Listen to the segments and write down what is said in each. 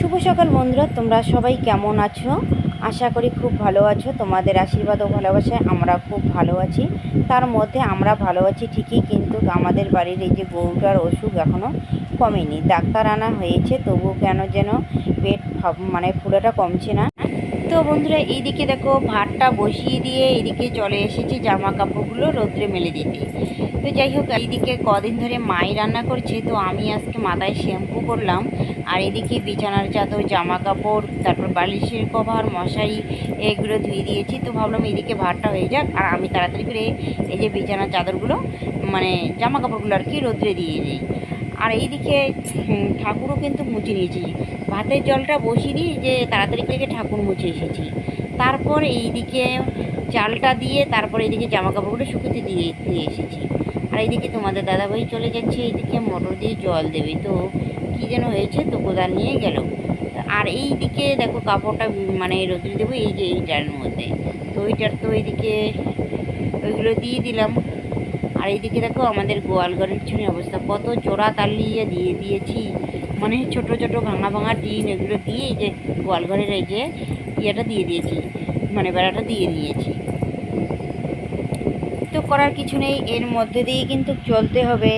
শুভ সকাল বন্ধুরা, তোমরা সবাই কেমন আছো? আশা করি খুব ভালো আছো। তোমাদের আশীর্বাদ ও ভালোবাসায় আমরা খুব ভালো আছি। তার মধ্যে আমরা ভালো আছি ঠিকই, কিন্তু আমাদের বাড়ির এই যে গরুটার অসুখ এখনও কমেনি। ডাক্তার আনা হয়েছে, তবুও কেন যেন পেট ফুলাটা কমছে না। তো বন্ধুরা, এইদিকে দেখো ভাতটা বসিয়ে দিয়ে এইদিকে চলে এসেছি জামা কাপড়গুলো রোদ্রে মেলে দিতে। তো যাই হোক, এইদিকে কদিন ধরে মাই রান্না করছে, তো আমি আজকে মাথায় শ্যাম্পু করলাম। আর এদিকে বিছানার চাদর, জামা কাপড়, তারপর বালিশের কভার, মশারি এগুলো ধুয়ে দিয়েছি। তো ভাবলাম এইদিকে ভাতটা হয়ে যাক, আর আমি তাড়াতাড়ি করে এই যে বিছানার চাদরগুলো জামা কাপড়গুলো আর কি রোদ্রে দিয়ে দিই। আর এইদিকে ঠাকুরও কিন্তু মুছে নিয়েছি। ভাতের জলটা বসিয়ে দিই যে তাড়াতাড়ি করে ঠাকুর মুছে এসেছি। তারপর এইদিকে চালটা দিয়ে তারপর এইদিকে জামা কাপড়গুলো শুকোতে দিয়ে এসেছি। আর এইদিকে তোমাদের দাদাভাই চলে যাচ্ছে এইদিকে মোটর দিয়ে জল দেবে। তো কী যেন হয়েছে, তো কোদাল নিয়ে গেল। আর এই দিকে দেখো কাপড়টা রোদ্রে দেবো এই যে এইটার মধ্যে। তো ওইটার তো এইদিকে ওইগুলো দিয়ে দিলাম। আর এইদিকে দেখো আমাদের গোয়াল ঘরের পিছনে অবস্থা, কত জোড়া তালিয়ে দিয়ে দিয়েছি, ছোট ছোট ভাঙা ভাঙা টিন এগুলো দিয়ে এই যে গোয়াল ঘরের এই যে ইয়েটা দিয়ে দিয়েছি, বেড়াটা দিয়ে দিয়েছি। তো করার কিছু নেই, এর মধ্যে দিয়ে কিন্তু চলতে হবে।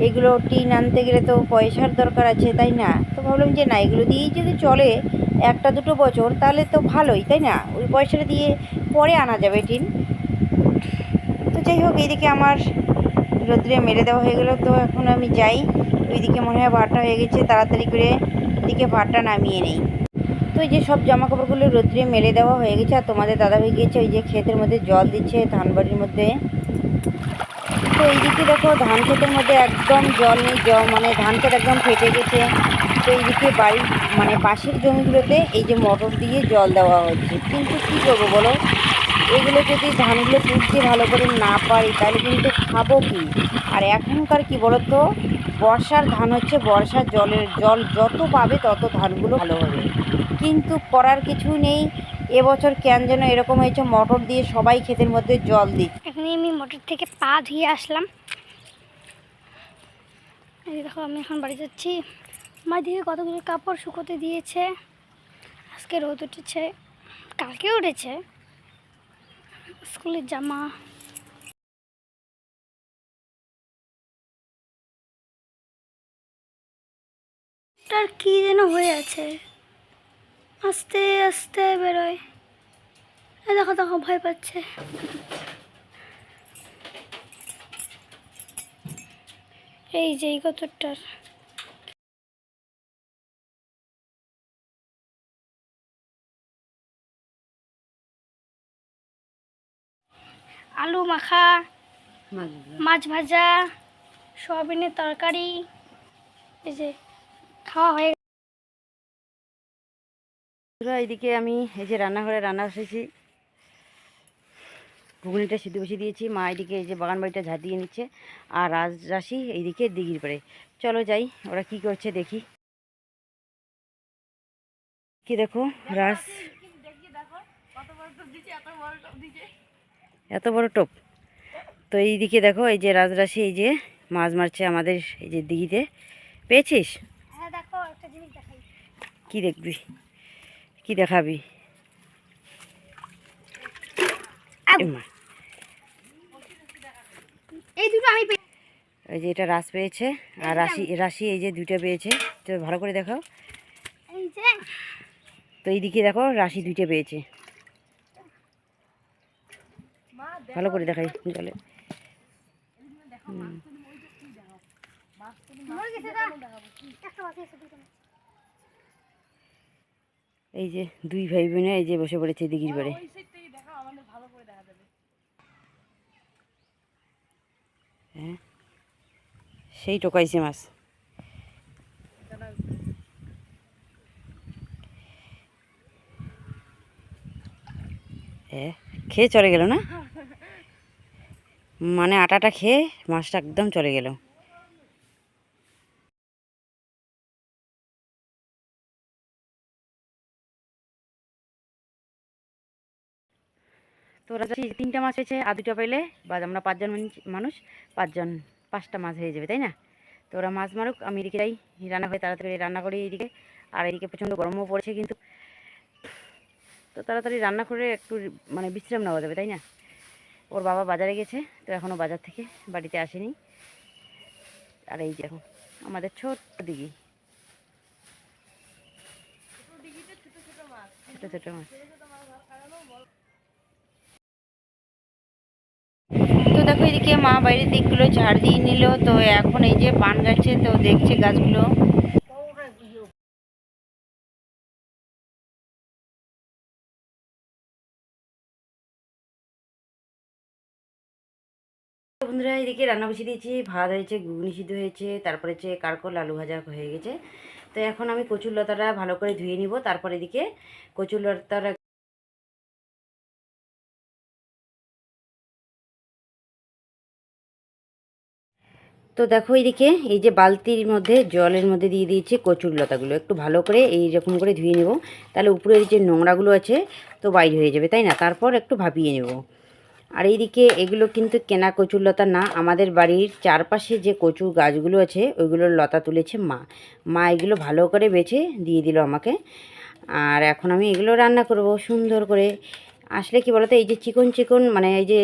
এগুলো টিন আনতে গেলে তো পয়সার দরকার আছে, তাই না? তো ভাবলাম যে না, এগুলো দিয়েই যদি চলে একটা দুটো বছর তাহলে তো ভালোই, তাই না? ওই পয়সাটা দিয়ে পরে আনা যাবে টিন। তো যাই হোক, এইদিকে আমার রোদ্রে মেরে দেওয়া হয়ে গেল। তো এখন আমি যাই, ওইদিকে মনে হয় ভাতটা হয়ে গেছে, তাড়াতাড়ি করে এদিকে ভাতটা নামিয়ে নেই। তো এই যে সব জামা কাপড়গুলো রোদ্রে মেলে দেওয়া হয়ে গেছে। আর তোমাদের দাদা হয়ে গিয়েছে ওই যে ক্ষেতের মধ্যে জল দিচ্ছে, ধান বাড়ির মধ্যে। তো এইদিকে দেখো ধান ক্ষেতের মধ্যে একদম জল নেই, ধান ক্ষেত একদম ফেটে গেছে। তো এইদিকে বাড়ির পাশের জমিগুলোতে এই যে মোটর দিয়ে জল দেওয়া হচ্ছে, কিন্তু কী করবো বলো, এগুলো যদি ধানগুলো তুলতে ভালো করে না পারি তাহলে কিন্তু খাবো কি? আর এখনকার কি বলো তো, বর্ষার ধান হচ্ছে, বর্ষার জল যত পাবে তত ধানগুলো ভালো হবে, কিন্তু করার কিছু নেই। এবছর কেন যেন এরকম হয়েছে, মোটর দিয়ে সবাই ক্ষেতের মধ্যে জল দিচ্ছে। এখানে আমি মোটর থেকে পা ধুয়ে আসলাম। এই দেখো আমি এখন বাড়ি যাচ্ছি। মা দিকে কতগুলো কাপড় শুকোতে দিয়েছে। আজকে রোদ উঠেছে, কালকে উঠেছে। স্কুলের জামা, তার কি যেন হয়ে আছে, আস্তে আস্তে বেরোয়। দেখো দেখো ভয় পাচ্ছে। এই যে এই কতটার আলু মাখা, মাছ ভাজা, সয়াবিনের তরকারি, এই যে খাওয়া হয়ে। এইদিকে আমি এই যে রান্নাঘরে রান্না বসেছি, ঘুগনিটা সিদ্ধ বসিয়ে দিয়েছি। মা এদিকে এই যে বাগান বাড়িটা ঝাঁটিয়ে নিচ্ছে, আর রাশি এইদিকে দিঘির পাড়ে। চলো যাই, ওরা কি করছে দেখি। কি দেখো রাস, এত বড় টোপ। তো এইদিকে দেখো এই যে রাজরাশি এই যে মাছ মারছে আমাদের এই যে দিঘিতে। পেয়েছিস? হ্যাঁ দেখো একটা জিনিস দেখাই। কি দেখবি, কি দেখাবি? এই দুটো আমি এই যে এটা রাস পেয়েছে, আর রাশি এই যে দুইটা পেয়েছে। তো ভালো করে দেখাও। এই যে, তো এইদিকে দেখো রাশি দুইটা পেয়েছে, ভালো করে দেখাই জলে। এই যে দুই ভাই বোনে এই যে বসে পড়েছে দিঘির পাড়ে। হ্যাঁ, সেই টোকাইছে মাছ। খেয়ে চলে গেল না, আটাটা খেয়ে মাছটা একদম চলে গেল। তো ওরা যদি 3টা মাছ হয়েছে, আর 2টা পাইলে বা আমরা 5জন মানুষ, 5টা মাছ হয়ে যাবে, তাই না? তো ওরা মাছ মারুক, আমি এদিকে যাই রান্না করে তাড়াতাড়ি রান্না করি এইদিকে। আর এদিকে প্রচণ্ড গরমও পড়েছে কিন্তু, তো তাড়াতাড়ি রান্না করে একটু মানে বিশ্রাম নেওয়া যাবে, তাই না? ওর বাবা বাজারে গেছে, তো এখনও বাজার থেকে বাড়িতে আসেনি। আর এই যে এখন আমাদের ছোট্ট দিঘি, ছোটো ছোটো মাছ। তো দেখো এদিকে মা বাইরের দিকগুলো ঝাড় দিয়ে নিল, তো এখন এই যে পান গাছে তো দেখছে গাছগুলো। বন্ধুরা এদিকে রান্না বসিয়ে দিয়েছি, ভাত হয়েছে, ঘুগনি সিদ্ধ হয়েছে, তারপরে হচ্ছে কারকল আলু ভাজা হয়ে গেছে। তো এখন আমি কচুর লতাটা ভালো করে ধুয়ে নিব, তারপর এদিকে কচুর লতাটা। তো দেখো এইদিকে এই যে বালতির মধ্যে জলের মধ্যে দিয়ে দিয়েছি কচুর লতাগুলো, একটু ভালো করে এইরকম করে ধুয়ে নেব, তাহলে উপরের যে নোংরাগুলো আছে তো বাইরে হয়ে যাবে, তাই না? তারপর একটু ভাপিয়ে নেব। আর এইদিকে এগুলো কিন্তু কেনা কচুর লতা না, আমাদের বাড়ির চারপাশে যে কচুর গাছগুলো আছে ওইগুলোর লতা তুলেছে মা। মা এগুলো ভালো করে বেছে দিয়ে দিল আমাকে। আর এখন আমি এগুলো রান্না করব সুন্দর করে। আসলে কি বলতো, এই যে চিকন চিকন মানে এই যে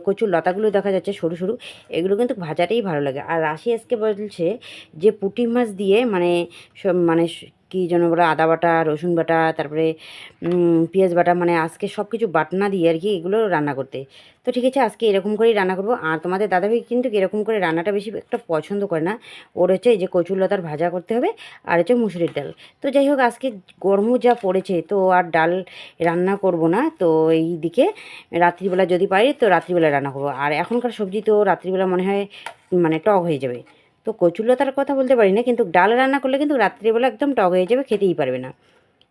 কচুর লতাগুলো দেখা যাচ্ছে সরু সরু, এগুলো কিন্তু ভাজাটাই ভালো লাগে। আর রাশি আজকে বলছে যে পুঁটি মাছ দিয়ে মানে সব মানে কী যেন বলে, আদা বাটা, রসুন বাটা, তারপরে পেঁয়াজ বাটা, মানে আজকে সব কিছু বাটনা দিয়ে আর কি এগুলো রান্না করতে। তো ঠিক আছে, আজকে এরকম করেই রান্না করব। আর তোমাদের দাদাভাই কিন্তু এরকম করে রান্নাটা বেশি একটা পছন্দ করে না, ওর হচ্ছে এই যে কচুর লতার ভাজা করতে হবে আর হচ্ছে মুসুরির ডাল। তো যাই হোক, আজকে গরমও যা পড়েছে তো আর ডাল রান্না করব না। তো এই দিকে রাত্রিবেলা যদি পারি তো রাত্রিবেলা রান্না করব। আর এখনকার সবজি তো রাত্রিবেলা মনে হয় মানে টক হয়ে যাবে। তো কচুরলতার কথা বলতে পারি না, কিন্তু ডাল রান্না করলে কিন্তু রাত্রিবেলা একদম টক হয়ে যাবে, খেতেই পারবে না।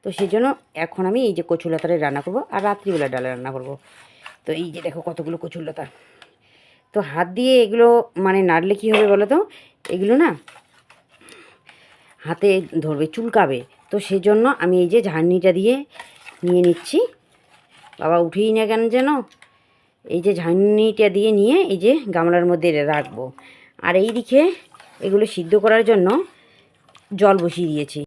তো সেই জন্য এখন আমি এই যে কচুরলতারে রান্না করব আর রাত্রিবেলা ডাল রান্না করব। তো এই যে দেখো কতগুলো কচুরলতা, তো হাত দিয়ে এগুলো মানে নাড়লে কী হবে বলো তো, এগুলো না হাতে ধরবে, চুলকাবে। তো সেই জন্য আমি এই যে ঝাড়নিটা দিয়ে নিয়ে নিচ্ছি। বাবা উঠেই না কেন যেন, এই যে ঝাড়নিটা দিয়ে নিয়ে এই যে গামলার মধ্যে রাখবো। আর এই দিকে এগুলো সিদ্ধ করার জন্য জল বসিয়ে দিয়েছি।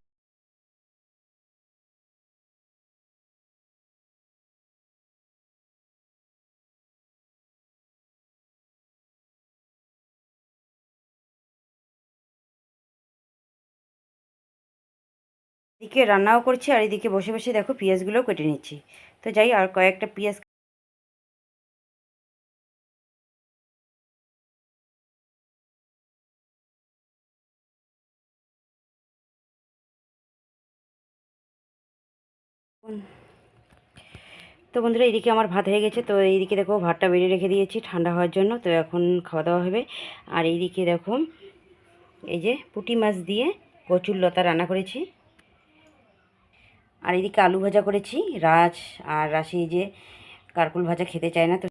এদিকে রান্নাও করছি আর এদিকে বসে বসে দেখো পেঁয়াজগুলোও কেটে নিচ্ছি। তো যাই আর কয়েকটা পেঁয়াজ। তো বন্ধুরা এইদিকে আমার ভাত হয়ে গেছে, তো এইদিকে দেখো ভাতটা বেড়ে রেখে দিয়েছি ঠান্ডা হওয়ার জন্য, তো এখন খাওয়া দাওয়া হবে। আর এইদিকে দেখো এই যে পুঁটি মাছ দিয়ে কচুর লতা রান্না করেছি। আর এইদিকে আলু ভাজা করেছি। রাজ আর রাশি এই যে কারকুল ভাজা খেতে চায় না, তো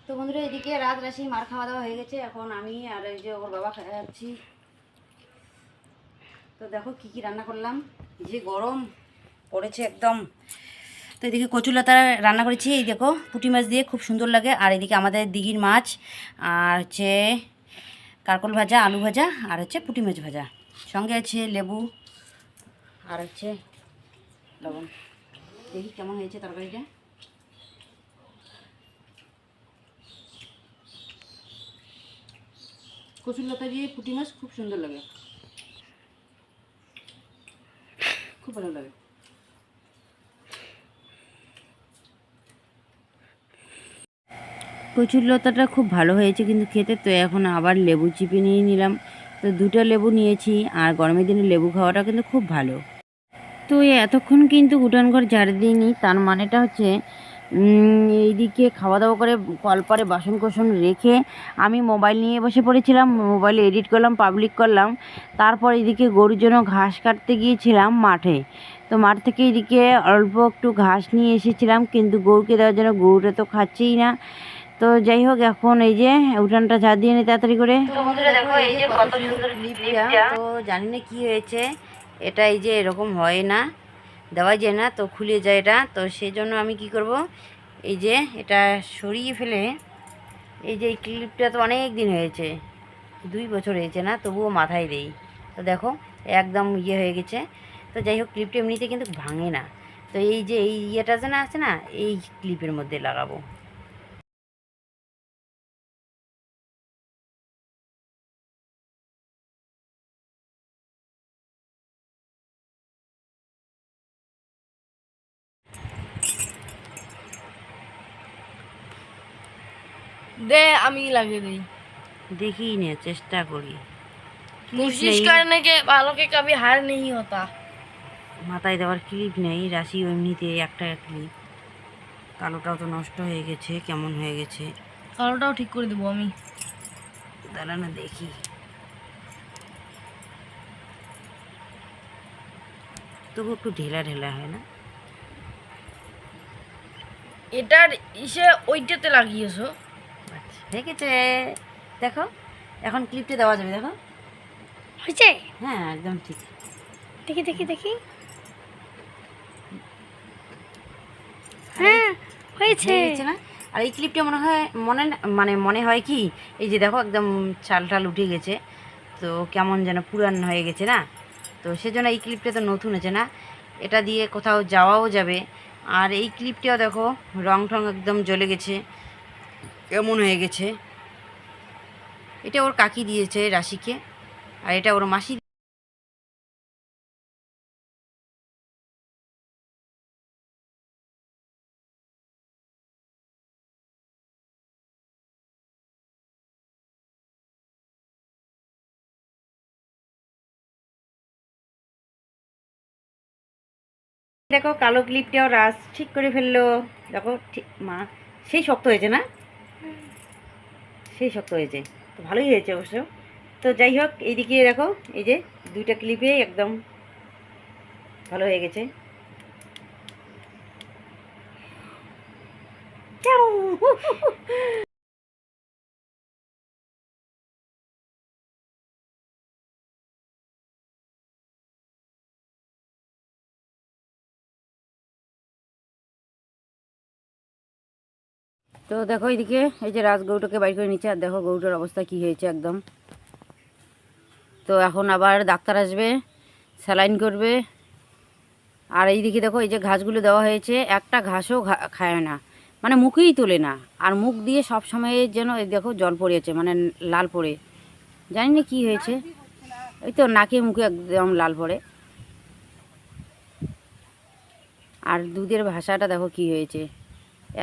তো বন্ধুরা এদিকে রাত রাশি মার খাওয়া দাওয়া হয়ে গেছে, এখন আমি আর এই যে ওর বাবা খাচ্ছি। তো দেখো কি কি রান্না করলাম, যে গরম পড়েছে একদম। তো এদিকে কচুলতা রান্না করেছি, এই দেখো পুঁটি মাছ দিয়ে খুব সুন্দর লাগে। আর এদিকে আমাদের দিঘির মাছ, আর হচ্ছে কারকল ভাজা, আলু ভাজা, আর হচ্ছে পুঁটি মাছ ভাজা, সঙ্গে আছে লেবু আর হচ্ছে লবণ। দেখি কেমন হয়েছে তরকারিটা। কচুলতা দিয়ে পুঁটি মাছ খুব সুন্দর লাগে, খুব ভালো লাগে। কচুরলতাটা খুব ভালো হয়েছে কিন্তু খেতে। তো এখন আবার লেবু চিপে নিয়ে নিলাম, তো দুটো লেবু নিয়েছি। আর গরমের দিনে লেবু খাওয়াটা কিন্তু খুব ভালো। তো এতক্ষণ কিন্তু উঠান ঘর ঝাড় দিইনি, তার মানেটা হচ্ছে এইদিকে খাওয়া দাওয়া করে কলপারে বাসন কোসন রেখে আমি মোবাইল নিয়ে বসে পড়েছিলাম, মোবাইলে এডিট করলাম, পাবলিক করলাম। তারপর এদিকে গরুর জন্য ঘাস কাটতে গিয়েছিলাম মাঠে। তো মাঠ থেকে এদিকে অল্প একটু ঘাস নিয়ে এসেছিলাম, কিন্তু গরুকে দেওয়ার জন্য গরুটা তো খাচ্ছেই না। তো যাই হোক, এখন এই যে উঠানটা ঝাড় দিয়ে নিই তাড়াতাড়ি করে। তো বন্ধুরা দেখো এই যে কত সুন্দর ক্লিপটা, তো জানি না কি হয়েছে, এটা এই যে এরকম হয় না, দেওয়া যায় না, তো খুলে যায় এটা। তো সেই জন্য আমি কি করব, এই যে এটা সরিয়ে ফেলে, এই যে এই ক্লিপটা তো অনেক দিন হয়েছে, 2 বছর হয়েছে না, তবুও মাথায় দেই। তো দেখো একদম হয়ে গেছে। তো যাই হোক, ক্লিপটা এমনিতে কিন্তু ভাঙে না। তো এই যে এই ইয়েটা আছে না, এই ক্লিপের মধ্যে লাগাবো। दे আমি লাগিয়ে দিই। দেখি নে, চেষ্টা করি। कोशिश करने के वालों के कभी हार नहीं होता। মাথায় দেওয়ার ক্লিপ নেই, রাশি এমনিতে একটা ক্লিপ। কালোটাও তো নষ্ট হয়ে গেছে, কেমন হয়ে গেছে। কালোটাও ঠিক করে দেবো আমি। দাঁড়া না দেখি। তবু একটু ঢেলা ঢেলা হয় না? এটার ইসে ওইটাতে লাগিয়েছো? আচ্ছা ঠিক আছে, দেখো এখন ক্লিপটা দেওয়া যাবে। দেখো হয়েছে? হ্যাঁ একদম ঠিক। দেখি দেখি দেখি। হ্যাঁ হয়েছে। হয়ে গেছে না? আর এই ক্লিপটা মনে হয় কি, এই যে দেখো একদম ছাল টাল উঠে গেছে, তো কেমন যেন পুরান হয়ে গেছে না। তো সেজন্য এই ক্লিপটা তো নতুন আছে না, এটা দিয়ে কোথাও যাওয়াও যাবে। আর এই ক্লিপটাও দেখো রং টং একদম জ্বলে গেছে, কেমন হয়ে গেছে। এটা ওর কাকি দিয়েছে রাশিকে, আর এটা ওর মাসি। দেখো কালো ক্লিপটাও রাজ ঠিক করে ফেললো। দেখো ঠিক মা, সেই শক্ত হয়েছে না? সেই শক্ত হয়েছে, তো ভালোই হয়েছে অবশ্য। তো যাই হোক, এইদিকে দেখো এই যে 2টা ক্লিপে একদম ভালো হয়ে গেছে। তো দেখো এইদিকে এই যে রাজ গরুটাকে বাইর করে নিচ্ছে, আর দেখো গরুটার অবস্থা কি হয়েছে একদম। তো এখন আবার ডাক্তার আসবে, স্যালাইন করবে। আর এইদিকে দেখো এই যে ঘাসগুলো দেওয়া হয়েছে, একটা ঘাসও খায় না, মানে মুখেই তোলে না। আর মুখ দিয়ে সব সময় যেন এই দেখো জল পড়েছে, মানে লাল পড়ে, জানি না কী হয়েছে। ওই তো নাকে মুখে একদম লাল পড়ে। আর দুধের ভাষাটা দেখো কি হয়েছে,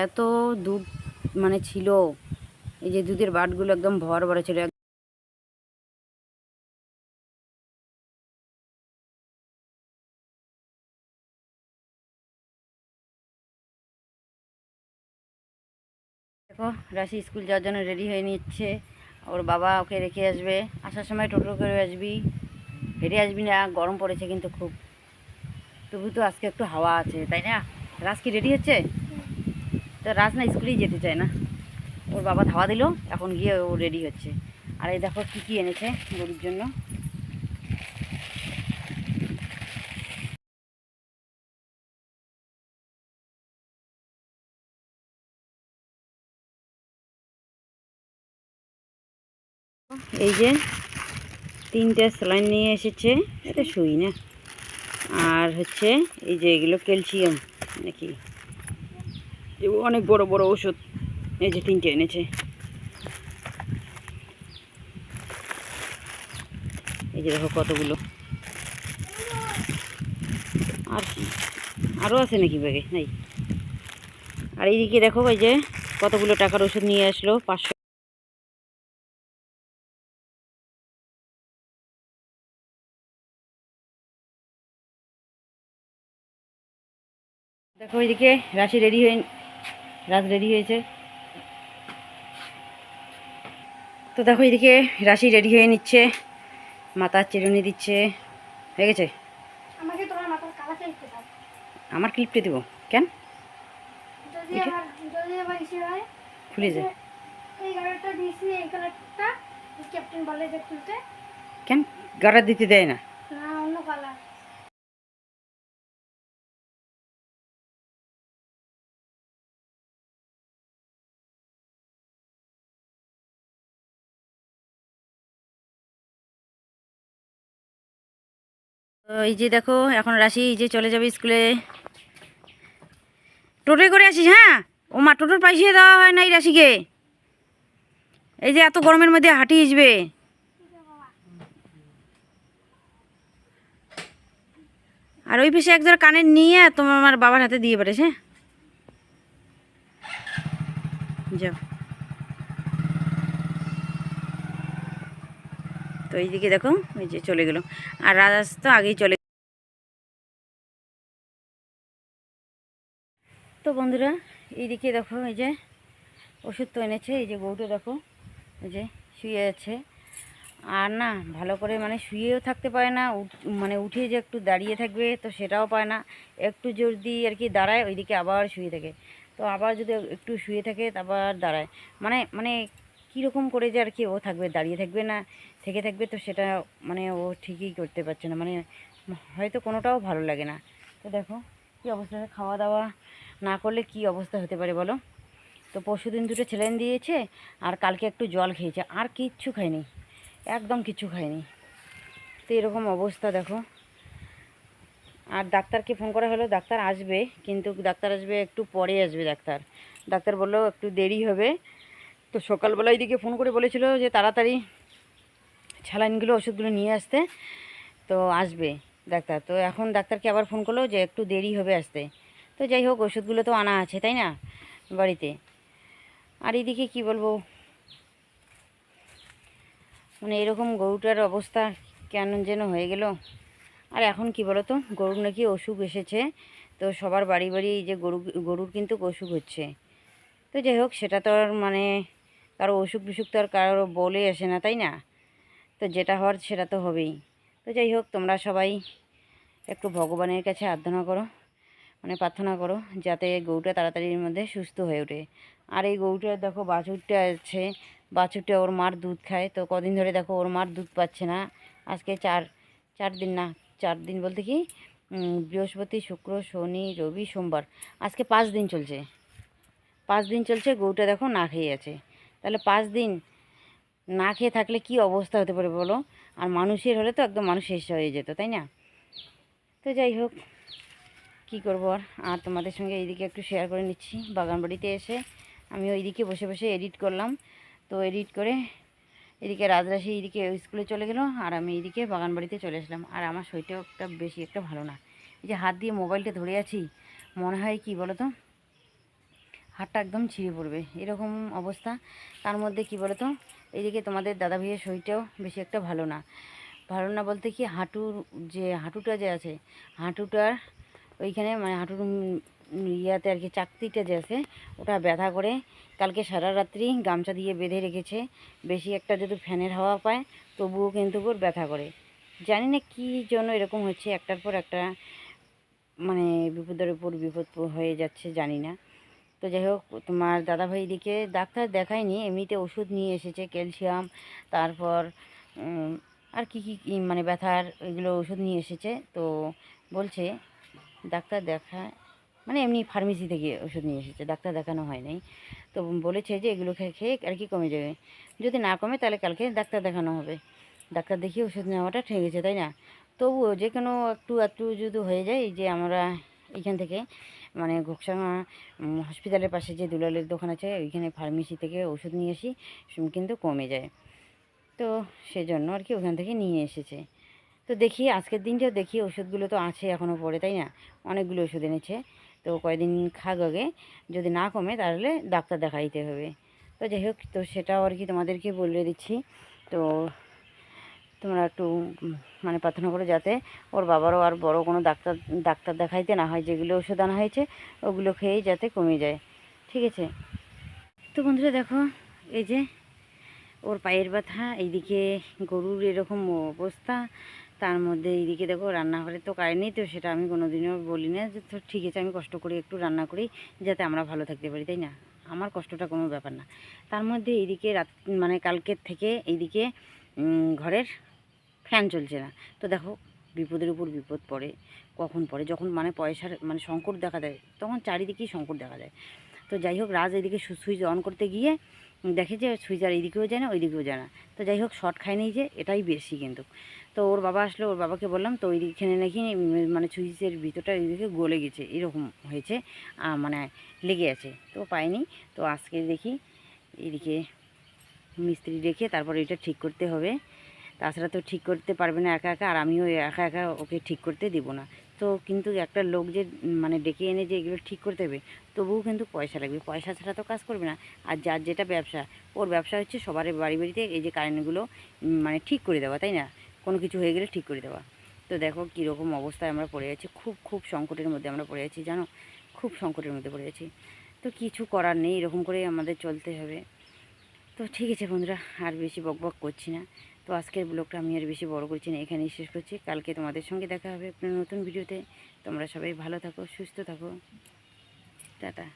এত দুধ মানে ছিল, এই যে দুধের বাটগুলো একদম ভর ভরে ছিল। দেখো রাশি স্কুল যাওয়ার জন্য রেডি হয়ে নিচ্ছে, ওর বাবা ওকে রেখে আসবে। আসার সময় টোটো করে আসবি, হেঁটে আসবি না, গরম পড়েছে কিন্তু খুব। তবু তো আজকে একটু হাওয়া আছে, তাই না? রাজ কি রেডি হচ্ছে? তো রাজ না স্কুলেই যেতে চায় না, ওর বাবা ধাওয়া দিল, এখন গিয়ে ও রেডি হচ্ছে। আর এই দেখো কী কী এনেছে গরুর জন্য। এই যে 3টে স্যালাইন নিয়ে এসেছে, এটা সুই না। আর হচ্ছে এই যে এগুলো ক্যালসিয়াম নাকি, অনেক বড় বড় ওষুধ, এই যে 3টে এনেছে। এই যে দেখো কতগুলো। আর কি আরও আছে নাকি ব্যাগে? নাই। আর এইদিকে দেখো এই যে কতগুলো টাকার ওষুধ নিয়ে আসলো, 500। দেখো এইদিকে রাজ রেডি হয়েছে। তো দেখো এইদিকে রাশি রেডি হয়ে নিচ্ছে, মাথার চিরুনি দিচ্ছে। হয়ে গেছে? আমাকে তোমার মাথার কালা চাইতে দাও। আমার ক্লিপটা দেবো কেন? যদি আবার ইসে হয়, খুলে যায় এই কালারটা দিয়েছি, এই কালারটা ক্যাপ্টেন বলে যে খুলতে। কেন? গাড়া দিতে দেয় না? না, অন্য কালার। তো এই যে দেখো এখন রাশি এই যে চলে যাবে স্কুলে। টোটোয় করে আসিস? হ্যাঁ, ও মা, টোটোর পয়সা দেওয়া হয় না এই রাশিকে। এই যে এত গরমের মধ্যে হাঁটি আসবে। আর ওই পাশে একজোড়া কানের নিয়ে তোমার আমার বাবার হাতে দিয়ে পারিস। হ্যাঁ, যাও। তো এইদিকে দেখো এই যে চলে গেল, আর রাজ তো আগেই চলে। তো বন্ধুরা এইদিকে দেখো এই যে ওষুধ তো এনেছে। এই যে গরুটা দেখো এই যে শুয়ে আছে, আর না ভালো করে মানে শুয়েও থাকতে পারে না, মানে উঠে যে একটু দাঁড়িয়ে থাকবে তো সেটাও পায় না। একটু জোর দিয়ে আর কি দাঁড়ায়, ওইদিকে আবার শুয়ে থাকে। তো আবার যদি একটু শুয়ে থাকে তারপর দাঁড়ায়, মানে মানে কীরকম করে যে আর কি ও থাকবে, দাঁড়িয়ে থাকবে না থেকে থাকবে, তো সেটা মানে ও ঠিকই করতে পারছে না, মানে হয়তো কোনোটাও ভালো লাগে না। তো দেখো কী অবস্থা, খাওয়া দাওয়া না করলে কি অবস্থা হতে পারে বলো। তো পরশুদিন দুটো স্যালাইন দিয়েছে, আর কালকে একটু জল খেয়েছে, আর কিচ্ছু খায়নি, একদম কিছু খায়নি। তো এরকম অবস্থা দেখো। আর ডাক্তারকে ফোন করা হলো, ডাক্তার আসবে, কিন্তু ডাক্তার আসবে একটু পরে আসবে। ডাক্তার বললো একটু দেরি হবে। তো সকালবেলা এদিকে ফোন করে বলেছিল যে তাড়াতাড়ি স্যালাইনগুলো ওষুধগুলো নিয়ে আসতে, তো আসবে ডাক্তার। তো এখন ডাক্তারকে আবার ফোন করলো যে একটু দেরি হবে আসতে। তো যাই হোক, ওষুধগুলো তো আনা আছে তাই না বাড়িতে। আর এদিকে কি বলবো, মানে এরকম গরুটার অবস্থা কেন যেন হয়ে গেল। আর এখন কি বলো তো, গরুর নাকি অসুখ এসেছে। তো সবার বাড়ি বাড়ি এই যে গরুর কিন্তু অসুখ হচ্ছে। তো যাই হোক, সেটা তো আর মানে কারো অসুখ বিসুখ তো আর কারো বলে আসে না তাই না। তো যেটা হওয়ার সেটা তো হবেই। তো যাই হোক, তোমরা সবাই একটু ভগবানের কাছে আরাধনা করো, মানে প্রার্থনা করো যাতে গরুটা তাড়াতাড়ির মধ্যে সুস্থ হয়ে ওঠে। আর এই গরুটার দেখো বাছুরটা আছে, বাছুরটা ওর মার দুধ খায়। তো কদিন ধরে দেখো ওর মার দুধ পাচ্ছে না। আজকে চার দিন, না 4 দিন বলতে কি, বৃহস্পতি শুক্র শনি রবি সোমবার, আজকে 5 দিন চলছে। 5 দিন চলছে গরুটা দেখো না খেয়ে আছে। তাহলে 5 দিন না খেয়ে থাকলে কি অবস্থা হতে পারে বলো। আর মানুষের হলে তো একদম মানুষ শেষ হয়ে যেত তাই না। তো যাই হোক, কী করবো আর তোমাদের সঙ্গে এইদিকে একটু শেয়ার করে নিচ্ছি। বাগান বাড়িতে এসে আমি ওইদিকে বসে বসে এডিট করলাম। তো এডিট করে এদিকে রাজরাশি এইদিকে স্কুলে চলে গেল, আর আমি এইদিকে বাগান বাড়িতে চলে আসলাম। আর আমার শরীরটাও বেশি একটা ভালো না। এই যে হাত দিয়ে মোবাইলটা ধরে আছি, মনে হয় কি বলো তো, হাতটা একদম ছিঁড়ে পড়বে এরকম অবস্থা। তার মধ্যে কি বলো তো, এইদিকে তোমাদের দাদা ভাইয়ের শরীরটাও বেশি একটা ভালো না। ভালো না বলতে কি, হাঁটুটা যে আছে, হাঁটুটার ওইখানে মানে হাঁটুর ইয়াতে আর কি চাকতিটা যে আছে ওটা ব্যথা করে। কালকে সারা রাত্রি গামছা দিয়ে বেঁধে রেখেছে। বেশি একটা যদি ফ্যানের হাওয়া পায় তবুও কিন্তু ওর ব্যথা করে। জানি না কী জন্য এরকম হচ্ছে, একটার পর একটা মানে বিপদের উপর বিপদ হয়ে যাচ্ছে, জানি না। তো যাই হোক, তোমার দাদাভাই এদিকে ডাক্তার দেখায়নি, এমনিতে ওষুধ নিয়ে এসেছে, ক্যালসিয়াম, তারপর আর কি কি মানে ব্যথার এগুলো ওষুধ নিয়ে এসেছে। তো বলছে ডাক্তার মানে এমনি ফার্মেসি থেকে ওষুধ নিয়ে এসেছে, ডাক্তার দেখানো হয় নাই। তো বলেছে যে এগুলো খেয়ে খেয়ে আর কি কমে যাবে, যদি না কমে তাহলে কালকে ডাক্তার দেখানো হবে। ডাক্তার দেখিয়ে ওষুধ নেওয়াটা ঠিক আছে তাই না। তবুও যে কোনো একটু যদি হয়ে যায়, যে আমরা এইখান থেকে মানে ঘোকসাঙা হসপিটালের পাশে যে দুলালের দোকান আছে ওইখানে ফার্মেসি থেকে ওষুধ নিয়ে আসি, কিন্তু কমে যায়। তো সেজন্য আর কি ওখান থেকে নিয়ে এসেছে। তো দেখি আজকের দিনটাও দেখি, ওষুধগুলো তো আছে এখনও পরে তাই না, অনেকগুলো ওষুধ এনেছে। তো কয়েকদিন খাক আগে, যদি না কমে তাহলে ডাক্তার দেখাইতে হবে। তো যাই হোক, তো সেটাও আর কি তোমাদেরকে বলে দিচ্ছি। তো তোমরা একটু মানে প্রার্থনা করো যাতে ওর বাবারও আর বড় কোনো ডাক্তার দেখাইতে না হয়, যেগুলো ওষুধ আনা হয়েছে ওগুলো খেয়েই যাতে কমে যায়, ঠিক আছে। তো বন্ধুরা দেখো, এই যে ওর পায়ের ব্যথা, এইদিকে গরুর এরকম অবস্থা, তার মধ্যে এইদিকে দেখো রান্নাঘরে তো কারেন্ট নেই। তো সেটা আমি কোনো দিনও বলি না যে তো ঠিক আছে, আমি কষ্ট করে একটু রান্না করি যাতে আমরা ভালো থাকতে পারি তাই না, আমার কষ্টটা কোনো ব্যাপার না। তার মধ্যে এইদিকে মানে কালকের থেকে এইদিকে ঘরের ফ্যান চলছে না। তো দেখো বিপদের উপর বিপদ পড়ে, কখন পড়ে, যখন মানে পয়সার মানে সংকট দেখা দেয় তখন চারিদিকেই সংকট দেখা যায়। তো যাই হোক, রাজ এদিকে সুইচ অন করতে গিয়ে দেখে যে সুইচ আর এইদিকেও যায় না ওইদিকেও যায় না। তো যাই হোক শর্ট খায় নেই যে, এটাই বেশি কিন্তু। তো ওর বাবা আসলো, ওর বাবাকে বললাম তো ওইখানে নাকি মানে সুইচের ভিতরটা এইদিকে গলে গেছে, এরকম হয়েছে, মানে লেগে আছে, তো পাইনি। তো আজকে দেখি এদিকে মিস্ত্রি রেখে তারপর এটা ঠিক করতে হবে। তাছাড়া তো ঠিক করতে পারবে না একা একা, আর আমিও একা একা ওকে ঠিক করতে দেবো না। তো কিন্তু একটা লোক যে মানে ডেকে এনে যে এগুলো ঠিক করতে হবে, তবুও কিন্তু পয়সা লাগবে, পয়সা ছাড়া তো কাজ করবে না। আর যার যেটা ব্যবসা, ওর ব্যবসা হচ্ছে সবার বাড়ি বাড়িতে এই যে কারেন্টগুলো মানে ঠিক করে দেওয়া, তাই না, কোনো কিছু হয়ে গেলে ঠিক করে দেওয়া। তো দেখো কীরকম অবস্থায় আমরা পড়ে আছি, খুব খুব সংকটের মধ্যে আমরা পড়ে আছি জানো, খুব সংকটের মধ্যে পড়ে আছি। তো কিছু করার নেই, এরকম করেই আমাদের চলতে হবে। তো ঠিক আছে বন্ধুরা, আর বেশি বকবক করছি না। তো আজকের ব্লগটা আমি আর বেশি বড় করছি না, এখানেই শেষ করছি। কালকে তোমাদের সঙ্গে দেখা হবে একটা নতুন ভিডিওতে। তোমরা সবাই ভালো থাকো, সুস্থ থাকো, টাটা।